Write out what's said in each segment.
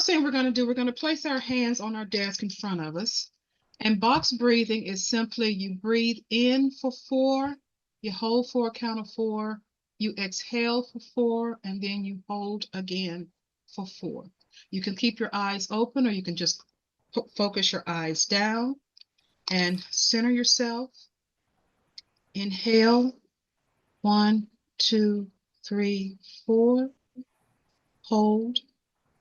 first thing we're going to do, we're going to place our hands on our desk in front of us. And box breathing is simply you breathe in for 4, you hold for a count of 4, you exhale for 4, and then you hold again for 4. You can keep your eyes open, or you can just focus your eyes down and center yourself. Inhale, 1, 2, 3, 4. Hold,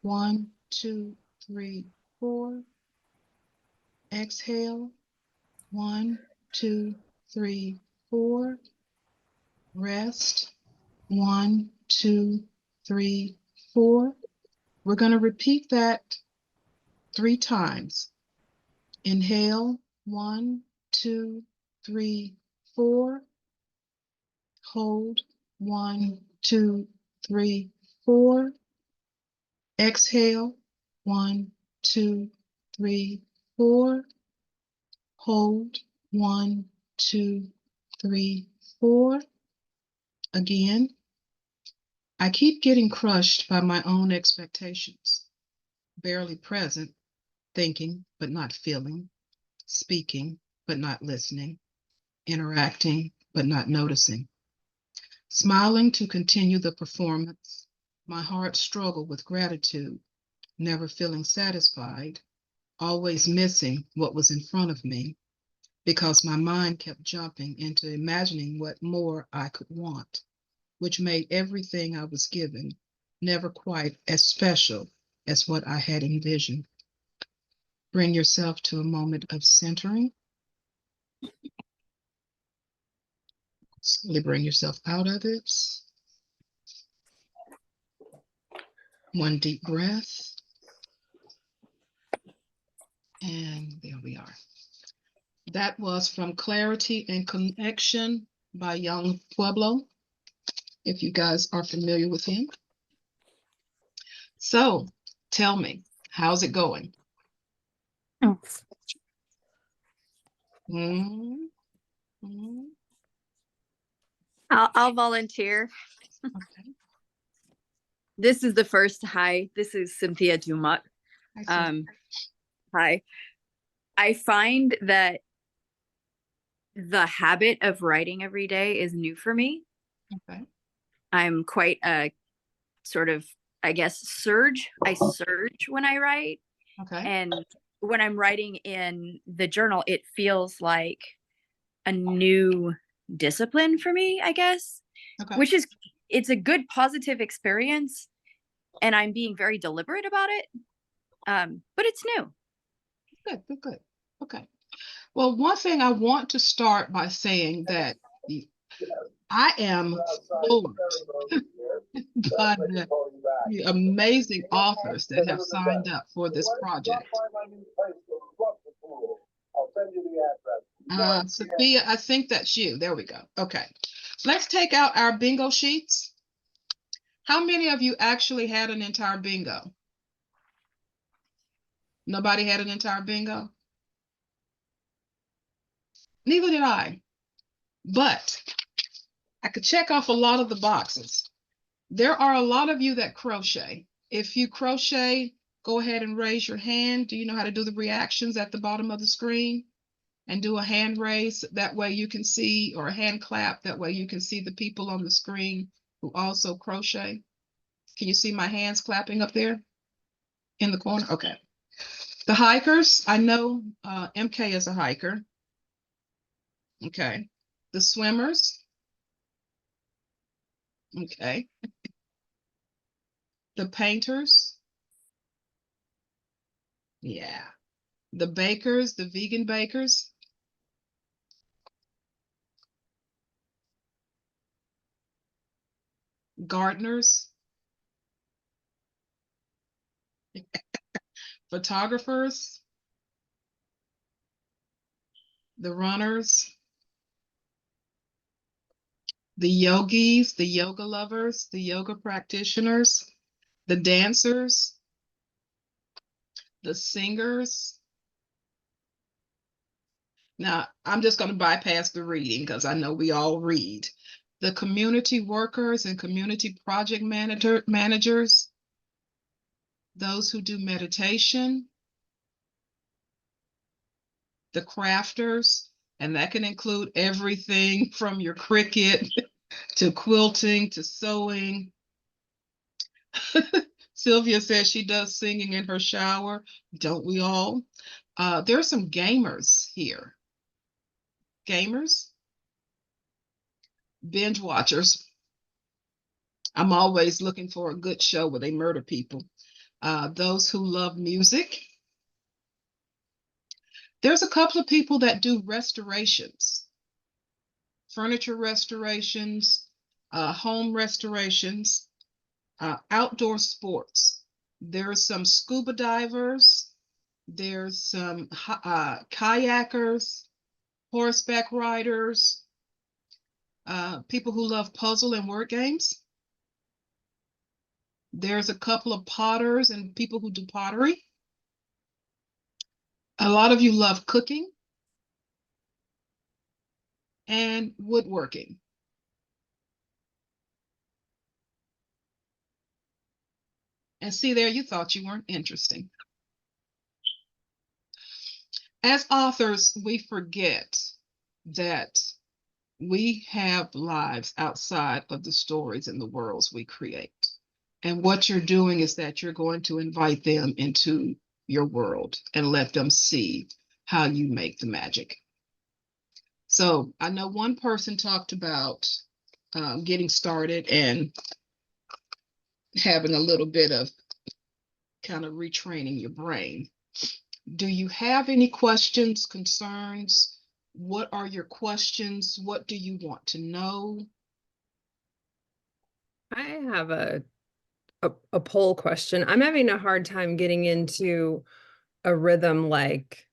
1, 2, 3, 4. Exhale, 1, 2, 3, 4. Rest, 1, 2, 3, 4. We're going to repeat that 3 times. Inhale, 1, 2, 3, 4. Hold, 1, 2, 3, 4. Exhale, 1, 2, 3, 4. Hold, 1, 2, 3, 4. Again, I keep getting crushed by my own expectations, barely present, thinking but not feeling, speaking but not listening, interacting but not noticing. Smiling to continue the performance, my heart struggled with gratitude, never feeling satisfied, always missing what was in front of me, because my mind kept jumping into imagining what more I could want, which made everything I was given never quite as special as what I had envisioned. Bring yourself to a moment of centering. Slowly bring yourself out of it. One deep breath. And there we are. That was from Clarity and Connection by Yung Pueblo, if you guys are familiar with him. So tell me, how's it going? I'll volunteer. Okay. This is the first. Hi, this is Cynthia Dumont. Hi. I find that the habit of writing every day is new for me. Okay. I'm quite a sort of, I guess, surge. I surge when I write. Okay. And when I'm writing in the journal, it feels like a new discipline for me, I guess. Okay. Which is, it's a good positive experience, and I'm being very deliberate about it. But it's new. Good, good, good. Okay. Well, one thing I want to start by saying that I am floored by the amazing authors that have signed up for this project. Sophia, I think that's you. There we go. Okay. Let's take out our bingo sheets. How many of you actually had an entire bingo? Nobody had an entire bingo? Neither did I. But I could check off a lot of the boxes. There are a lot of you that crochet. If you crochet, go ahead and raise your hand. Do you know how to do the reactions at the bottom of the screen? And do a hand raise, that way you can see, or a hand clap, that way you can see the people on the screen who also crochet. Can you see my hands clapping up there in the corner? Okay. The hikers, I know MK is a hiker. Okay. The swimmers. Okay. The painters. Yeah. The bakers, the vegan bakers. Gardeners. Photographers. The runners. The yogis, the yoga lovers, the yoga practitioners, the dancers, the singers. Now, I'm just going to bypass the reading because I know we all read. The community workers and community project managers, those who do meditation, the crafters, and that can include everything from your Cricut to quilting to sewing. Sylvia says she does singing in her shower. Don't we all? There are some gamers here. Gamers, binge watchers. I'm always looking for a good show where they murder people. Those who love music. There's a couple of people that do restorations, furniture restorations, home restorations, outdoor sports. There's some scuba divers. There's some kayakers, horseback riders, people who love puzzle and word games. There's a couple of potters and people who do pottery. A lot of you love cooking and woodworking. And see there, you thought you weren't interesting. As authors, we forget that we have lives outside of the stories and the worlds we create. And what you're doing is that you're going to invite them into your world and let them see how you make the magic. So I know one person talked about getting started and having a little bit of kind of retraining your brain. Do you have any questions, concerns? What are your questions? What do you want to know? I have a poll question. I'm having a hard time getting into a rhythm like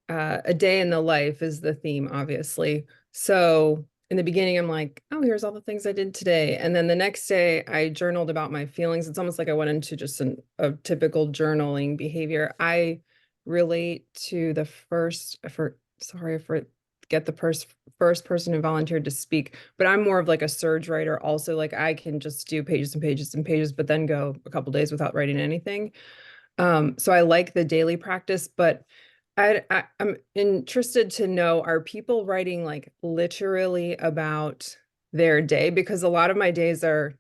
a day in the life is the theme, obviously. So in the beginning, I'm like, oh, here's all the things I did today. And then the next day I journaled about my feelings. It's almost like I went into just a typical journaling behavior. I relate to the first, sorry, I forget the first person who volunteered to speak, but I'm more of like a surge writer also. Like I can just do pages and pages and pages, but then go a couple days without writing anything. So I like the daily practice, but I'm interested to know, are people writing like literally about their day? Because a lot of my days are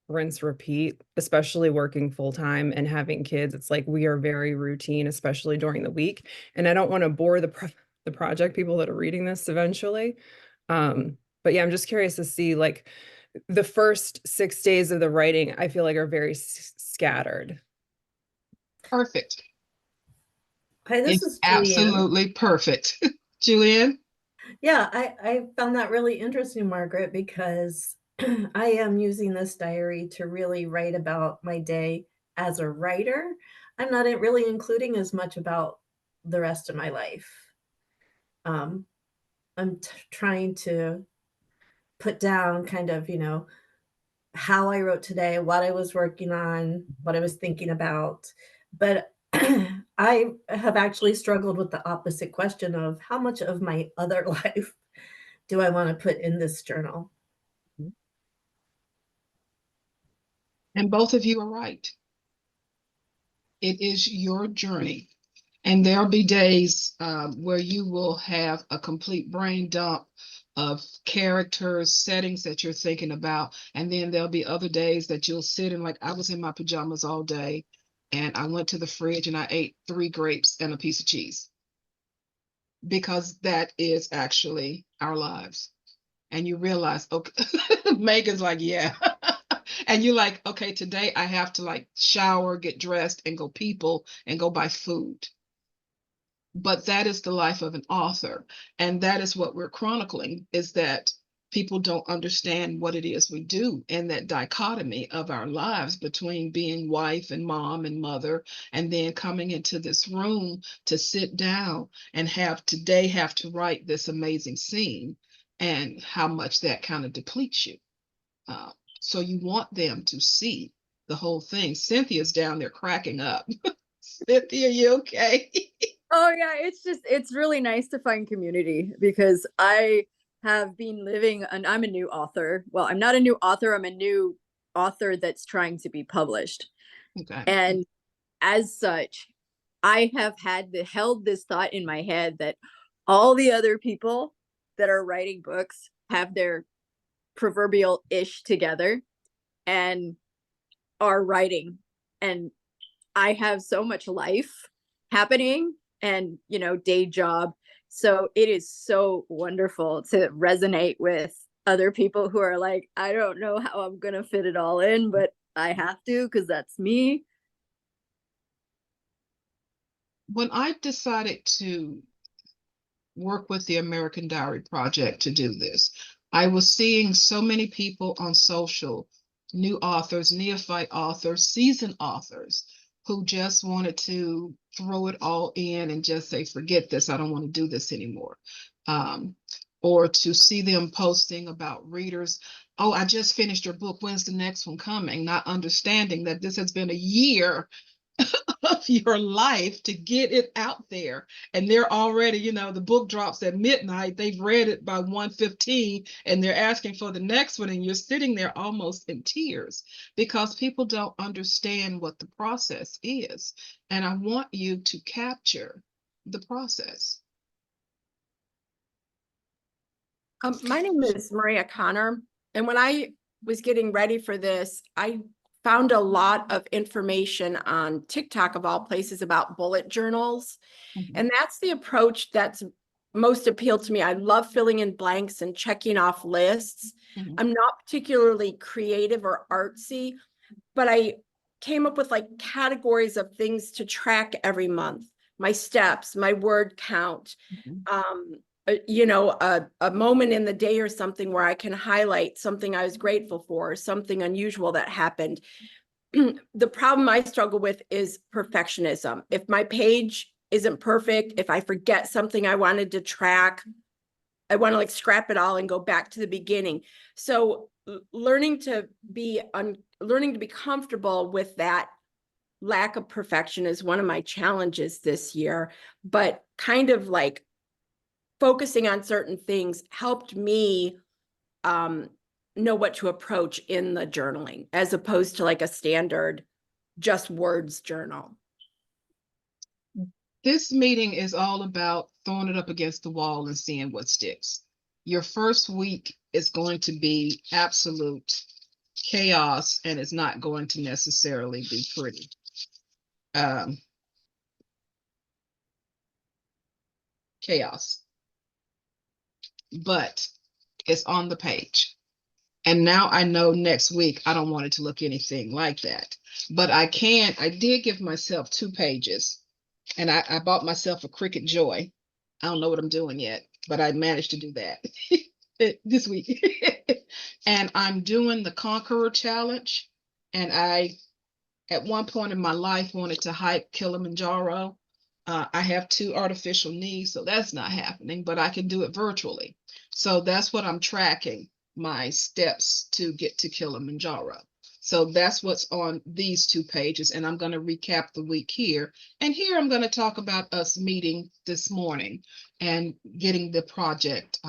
rinse repeat, especially working full time and having kids. It's like we are very routine, especially during the week. And I don't want to bore the project people that are reading this eventually. But yeah, I'm just curious to see like the first 6 days of the writing, I feel like are very scattered. Perfect. Hi, this It's is Julianne. absolutely perfect. Julianne? Yeah, I found that really interesting, Margaret, because I am using this diary to really write about my day as a writer. I'm not really including as much about the rest of my life. I'm trying to put down kind of, how I wrote today, what I was working on, what I was thinking about. But I have actually struggled with the opposite question of how much of my other life do I want to put in this journal? And both of you are right. It is your journey. And there'll be days where you will have a complete brain dump of characters, settings that you're thinking about. And then there'll be other days that you'll sit and like, I was in my pajamas all day and I went to the fridge and I ate 3 grapes and a piece of cheese. Because that is actually our lives. And you realize, okay, Megan's like, yeah. And you're like, okay, today I have to like shower, get dressed, and go people and go buy food. But that is the life of an author. And that is what we're chronicling, is that people don't understand what it is we do, and that dichotomy of our lives between being wife and mom and mother, and then coming into this room to sit down and have to write this amazing scene, and how much that kind of depletes you. So you want them to see the whole thing. Cynthia's down there cracking up. Cynthia, you okay? Oh yeah, it's really nice to find community because I have been living and I'm a new author. Well, I'm not a new author, I'm a new author that's trying to be published. Okay. And as such, I have held this thought in my head that all the other people that are writing books have their proverbial ish together and are writing. And I have so much life happening and, day job. So it is so wonderful to resonate with other people who are like, I don't know how I'm going to fit it all in, but I have to because that's me. When I decided to work with the American Diary Project to do this, I was seeing so many people on social, new authors, neophyte authors, seasoned authors, who just wanted to throw it all in and just say, forget this, I don't want to do this anymore. Or to see them posting about readers, oh, I just finished your book, when's the next one coming? Not understanding that this has been a year of your life to get it out there, and they're already, the book drops at midnight, they've read it by 1:15 and they're asking for the next one, and you're sitting there almost in tears because people don't understand what the process is, and I want you to capture the process. My name is Maria Connor, and when I was getting ready for this, I found a lot of information on TikTok, of all places, about bullet journals. And that's the approach that's most appealed to me. I love filling in blanks and checking off lists. I'm not particularly creative or artsy, but I came up with like categories of things to track every month: my steps, my word count, a moment in the day or something where I can highlight something I was grateful for, something unusual that happened. The problem I struggle with is perfectionism. If my page isn't perfect, if I forget something I wanted to track, I want to like scrap it all and go back to the beginning. So learning to be comfortable with that lack of perfection is one of my challenges this year, but kind of like focusing on certain things helped me know what to approach in the journaling, as opposed to like a standard just words journal. This meeting is all about throwing it up against the wall and seeing what sticks. Your first week is going to be absolute chaos, and it's not going to necessarily be pretty. Chaos. But it's on the page. And now I know next week I don't want it to look anything like that. But I did give myself 2 pages, and I bought myself a Cricut Joy. I don't know what I'm doing yet, but I managed to do that this week. And I'm doing the Conqueror Challenge. And I, at one point in my life, wanted to hike Kilimanjaro. I have 2 artificial knees, so that's not happening, but I can do it virtually. So that's what I'm tracking, my steps to get to Kilimanjaro. So that's what's on these 2 pages, and I'm going to recap the week here. And here I'm going to talk about us meeting this morning and getting the project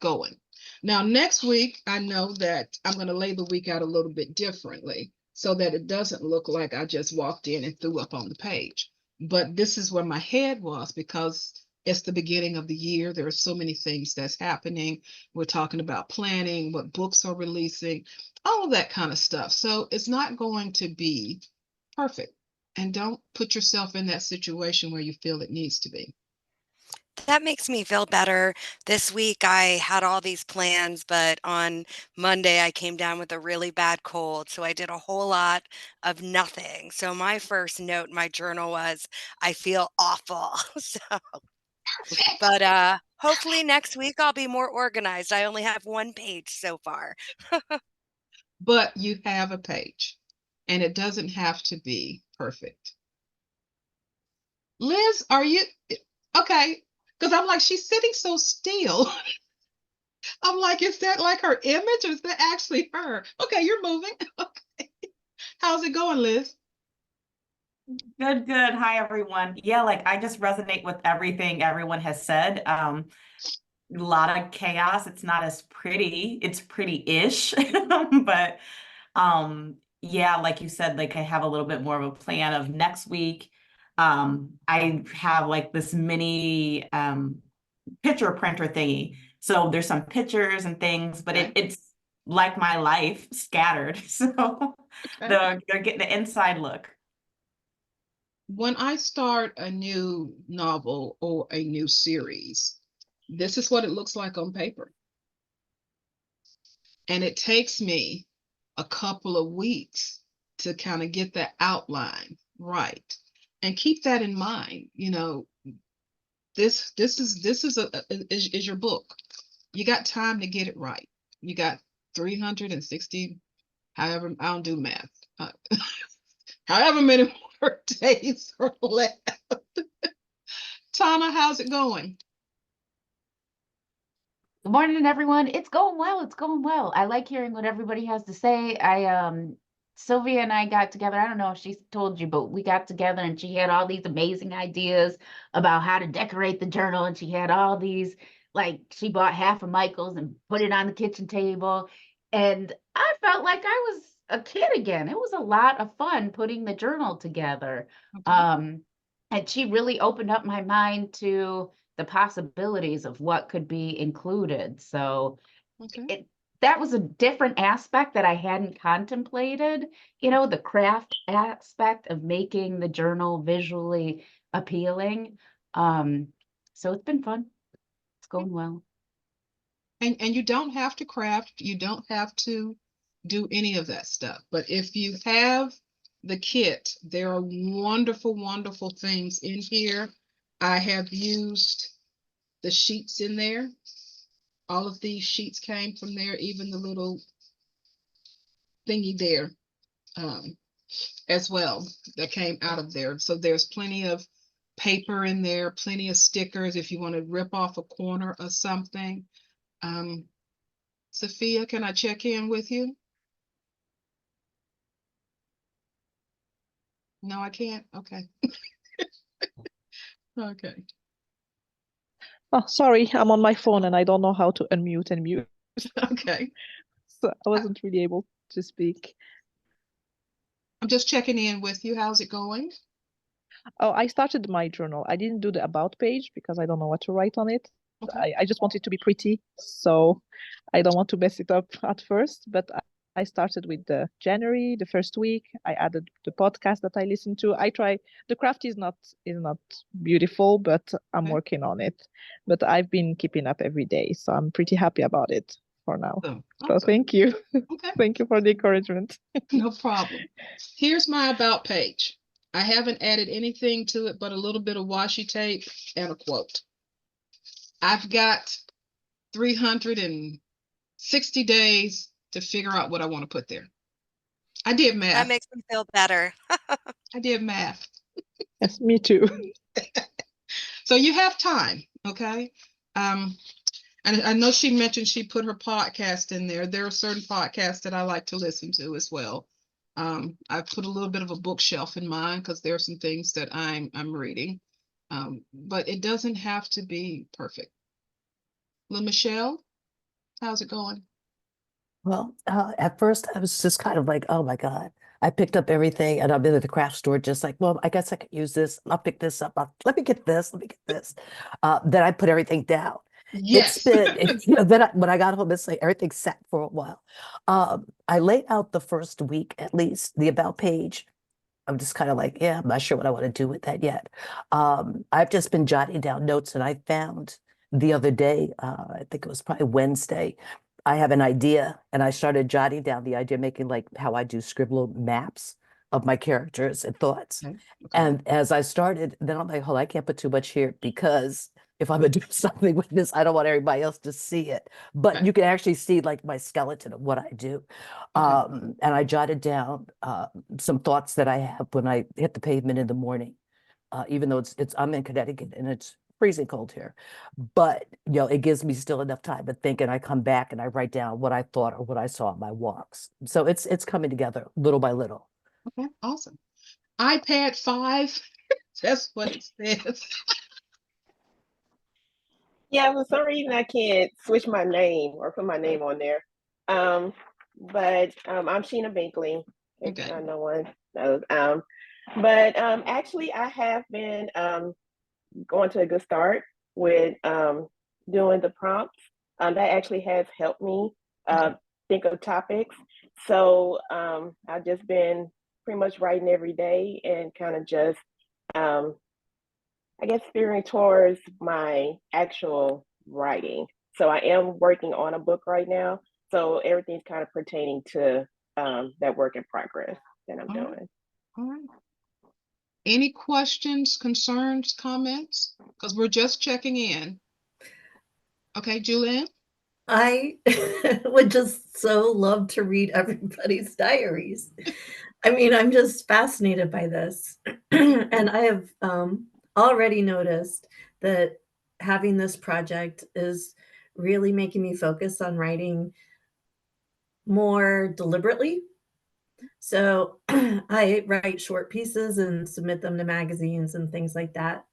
going. Now, next week, I know that I'm going to lay the week out a little bit differently so that it doesn't look like I just walked in and threw up on the page. But this is where my head was, because it's the beginning of the year. There are so many things that's happening. We're talking about planning, what books are releasing, all of that kind of stuff. So it's not going to be perfect. And don't put yourself in that situation where you feel it needs to be. That makes me feel better. This week I had all these plans, but on Monday I came down with a really bad cold. So I did a whole lot of nothing. So my first note in my journal was, I feel awful. So, but hopefully next week I'll be more organized. I only have 1 page so far. But you have a page, and it doesn't have to be perfect. Liz, are you okay? Because I'm like, she's sitting so still. I'm like, is that like her image, or is that actually her? Okay, you're moving. Okay. How's it going, Liz? Good. Hi, everyone. Yeah, like I just resonate with everything everyone has said. A lot of chaos. It's not as pretty. It's pretty-ish, but yeah, like you said, like I have a little bit more of a plan of next week. I have like this mini picture printer thingy. So there's some pictures and things, but Okay. it's like my life scattered. So Okay. they're getting the inside look. When I start a new novel or a new series, this is what it looks like on paper. And it takes me a couple of weeks to kind of get that outline right. And keep that in mind, this is your book. You got time to get it right. You got 360, however, I don't do math. Uh, however many more days are left. Tana, how's it going? Good morning, everyone. It's going well. It's going well. I like hearing what everybody has to say. Sylvia and I got together. I don't know if she told you, but we got together and she had all these amazing ideas about how to decorate the journal. And she had all these, like, she bought half of Michael's and put it on the kitchen table. And I felt like I was a kid again. It was a lot of fun putting the journal together. Okay. And she really opened up my mind to the possibilities of what could be included. So Okay. that was a different aspect that I hadn't contemplated, the craft aspect of making the journal visually appealing. So it's been fun. It's going well. And you don't have to craft, you don't have to do any of that stuff. But if you have the kit, there are wonderful, wonderful things in here. I have used the sheets in there. All of these sheets came from there, even the little thingy there, as well, that came out of there. So there's plenty of paper in there, plenty of stickers if you want to rip off a corner or something. Sophia, can I check in with you? No, I can't. Okay. Okay. Oh, sorry, I'm on my phone and I don't know how to unmute and mute. Okay. So I wasn't really able to speak. I'm just checking in with you. How's it going? Oh, I started my journal. I didn't do the about page because I don't know what to write on it. Okay. I just want it to be pretty, so I don't want to mess it up at first. But I started with the January, the first week. I added the podcast that I listened to. I try. The craft is not beautiful, but I'm Okay. working on it. But I've been keeping up every day, so I'm pretty happy about it for now. So, So awesome. thank you. Okay. Thank you for the encouragement. No problem. Here's my about page. I haven't added anything to it but a little bit of washi tape and a quote. I've got 360 days to figure out what I want to put there. I did That math. makes me feel better. I did math. Yes, me too. So you have time, okay? And I know she mentioned she put her podcast in there. There are certain podcasts that I like to listen to as well. I put a little bit of a bookshelf in mine because there are some things that I'm reading. But it doesn't have to be perfect. Michelle, how's it going? Well, at first I was just kind of like, oh my God. I picked up everything and I've been at the craft store just like, well, I guess I could use this. I'll pick this up. Let me get this. Let me get this. Then I put everything down. Yes. It's been, when I got home, it's like everything sat for a while. I laid out the first week, at least, the about page. I'm just kind of like, yeah, I'm not sure what I want to do with that yet. I've just been jotting down notes, and I found the other day, I think it was probably Wednesday, I have an idea, and I started jotting down the idea, making like how I do scribble maps of my characters and thoughts. Okay. And as I started, then I'm like, hold on, I can't put too much here because if I'm gonna do something with this, I don't want everybody else to see it. But Okay. you can actually see like my skeleton of what I do. And I jotted down some thoughts that I have when I hit the pavement in the morning. Even though I'm in Connecticut and it's freezing cold here, but it gives me still enough time to think, and I come back and I write down what I thought or what I saw on my walks. So it's coming together little by little. Okay, awesome. iPad 5, that's what it says. Yeah, for some reason I can't switch my name or put my name on there. I'm Sheena Binkley. if Okay. no one knows. But actually, I have been going to a good start with doing the prompts. That actually has helped me think of topics. So I've just been pretty much writing every day and kind of just, I guess, steering towards my actual writing. So I am working on a book right now. So everything's kind of pertaining to that work in progress that I'm All right. doing. All right. Any questions, concerns, comments? Because we're just checking in. Okay, Julianne? I would just so love to read everybody's diaries. I mean, I'm just fascinated by this. And I have already noticed that having this project is really making me focus on writing more deliberately. So I write short pieces and submit them to magazines and things like that,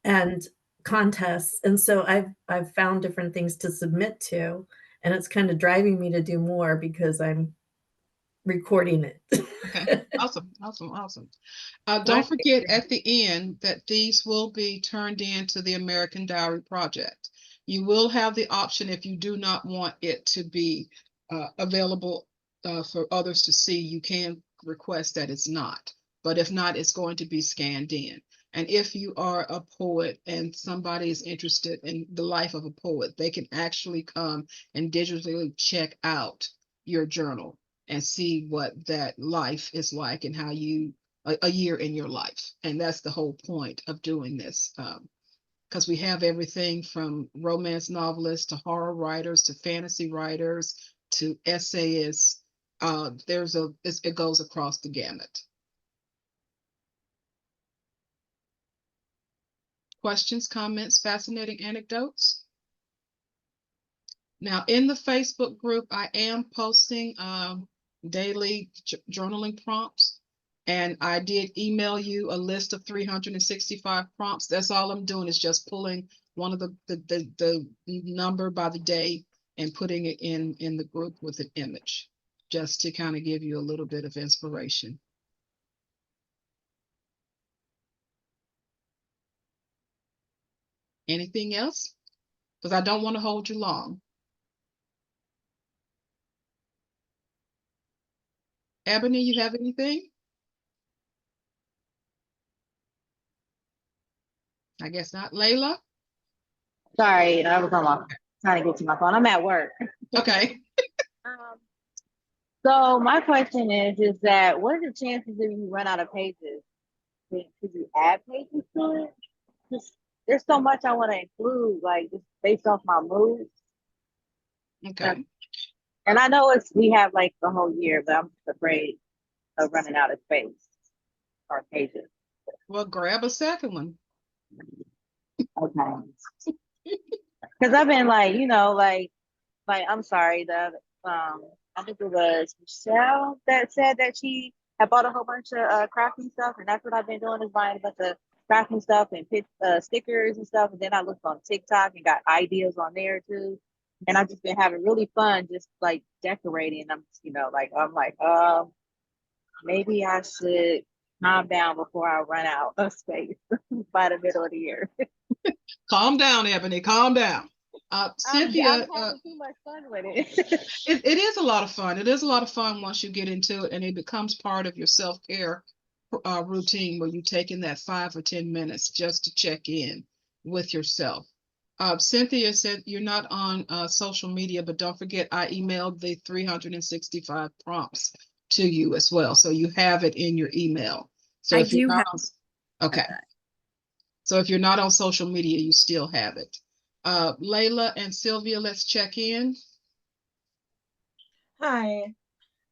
and contests. And so I've found different things to submit to, and it's kind of driving me to do more because I'm recording it. Okay, awesome, awesome, awesome. Don't Right. forget at the end that these will be turned into the American Diary Project. You will have the option, if you do not want it to be available for others to see, you can request that it's not. But if not, it's going to be scanned in. And if you are a poet and somebody is interested in the life of a poet, they can actually come and digitally check out your journal and see what that life is like and how you a year in your life. And that's the whole point of doing this, because we have everything from romance novelists to horror writers to fantasy writers to essayists. It goes across the gamut. Questions, comments, fascinating anecdotes? Now, in the Facebook group, I am posting daily journaling prompts, and I did email you a list of 365 prompts. That's all I'm doing is just pulling one of the number by the day and putting it in the group with an image, just to kind of give you a little bit of inspiration. Anything else? Because I don't want to hold you long. Ebony, you have anything? I guess not. Layla? Sorry, I was on my trying to get to my phone. I'm at work. Okay. Um, so my question is that what are the chances if you run out of pages? Could you add pages to it? Just there's so much I want to include, like just based off my mood. Okay. And I know we have like the whole year, but I'm just afraid of running out of space or pages. Well, grab a second one. Okay. Because I've been like, like I'm sorry, I think it was Michelle that said that she had bought a whole bunch of crafting stuff, and that's what I've been doing is buying a bunch of crafting stuff and stickers and stuff. And then I looked on TikTok and got ideas on there too. And I've just been having really fun, just like decorating. I'm, maybe I should calm down before I run out of space by the middle of the year. Calm down, Ebony, calm down. Cynthia, I'm having too much fun with it. it is a lot of fun. It is a lot of fun once you get into it, and it becomes part of your self-care routine where you take in that 5 or 10 minutes just to check in with yourself. Cynthia said you're not on social media, but don't forget I emailed the 365 prompts to you as well. So you have it in your email. So I if you're do not have okay. So if you're not on social media, you still have it. Layla and Sylvia, let's check in. Hi.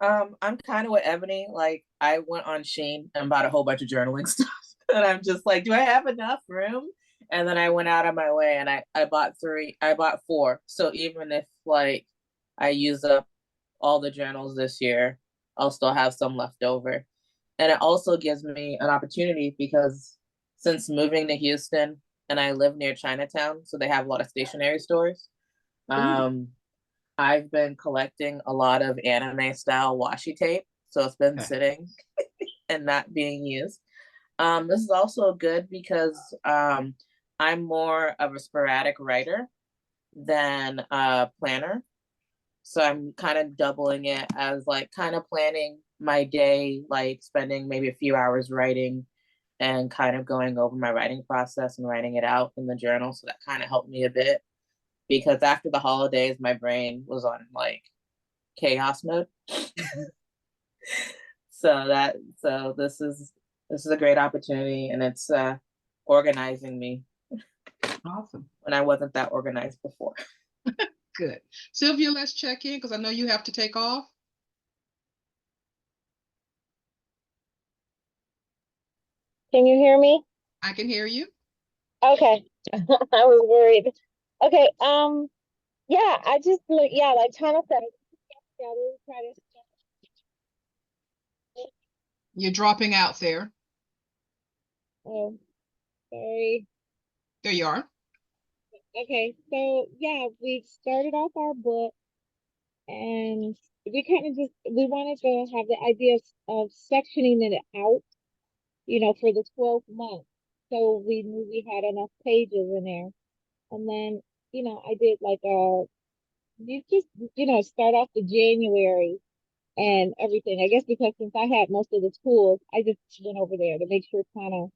I'm kind of with Ebony. Like, I went on Shein and bought a whole bunch of journaling stuff. And I'm just like, do I have enough room? And then I went out of my way and I bought 4. So even if like I use up all the journals this year, I'll still have some left over. And it also gives me an opportunity because since moving to Houston and I live near Chinatown, so they have a lot of stationery stores. I've been collecting a lot of anime style washi tape. So it's been Okay. sitting and not being used. This is also good because I'm more of a sporadic writer than a planner. So I'm kind of doubling it as like kind of planning my day, like spending maybe a few hours writing and kind of going over my writing process and writing it out in the journal. So that kind of helped me a bit because after the holidays, my brain was on like chaos mode. So this is a great opportunity, and it's organizing me Awesome. when I wasn't that organized before. Good. Sylvia, let's check in because I know you have to take off. Can you hear me? I can hear you. Okay. I was worried. Okay, yeah, I just look, yeah, like Tana said, yeah, we try to You're dropping out there. oh, sorry. There you are. Okay, so yeah, we started off our book and we kind of just we wanted to have the idea of sectioning it out, you know, for the 12 months. So we knew we had enough pages in there. And then, you know, I did like you just, you know, start off the January and everything. I guess because since I had most of the tools, I just went over there to make sure kind of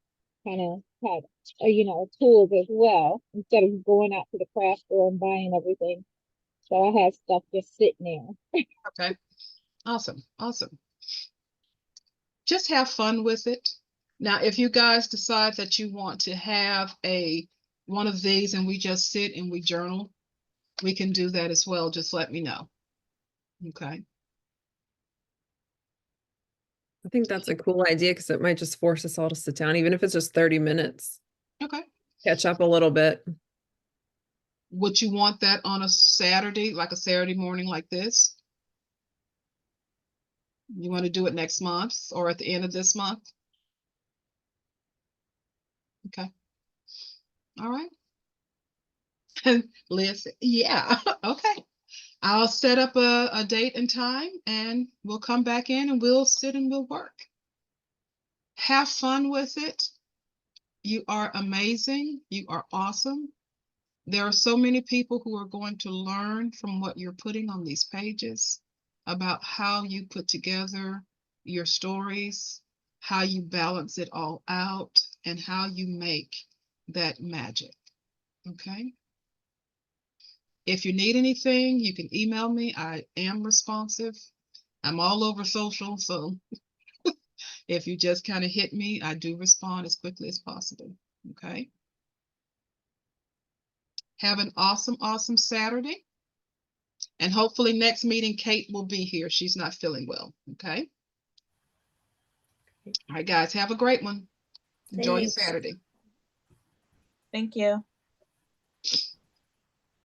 had, you know, tools as well instead of going out to the craft store and buying everything. So I had stuff just sitting there. Okay. Awesome. Awesome. Just have fun with it. Now, if you guys decide that you want to have one of these and we just sit and we journal, we can do that as well. Just let me know. Okay. I think that's a cool idea because it might just force us all to sit down, even if it's just 30 minutes, Okay. catch up a little bit. Would you want that on a Saturday, like a Saturday morning like this? You want to do it next month or at the end of this month? Okay. All right. And Liz, yeah, okay. I'll set up a date and time and we'll come back in and we'll sit and we'll work. Have fun with it. You are amazing. You are awesome. There are so many people who are going to learn from what you're putting on these pages about how you put together your stories, how you balance it all out, and how you make that magic. Okay? If you need anything, you can email me. I am responsive. I'm all over social, so if you just kind of hit me, I do respond as quickly as possible. Okay? Have an awesome, awesome Saturday. And hopefully next meeting, Kate will be here. She's not feeling well. Okay? All right, guys, have a great one. Enjoy your Thanks. Saturday. Thank you.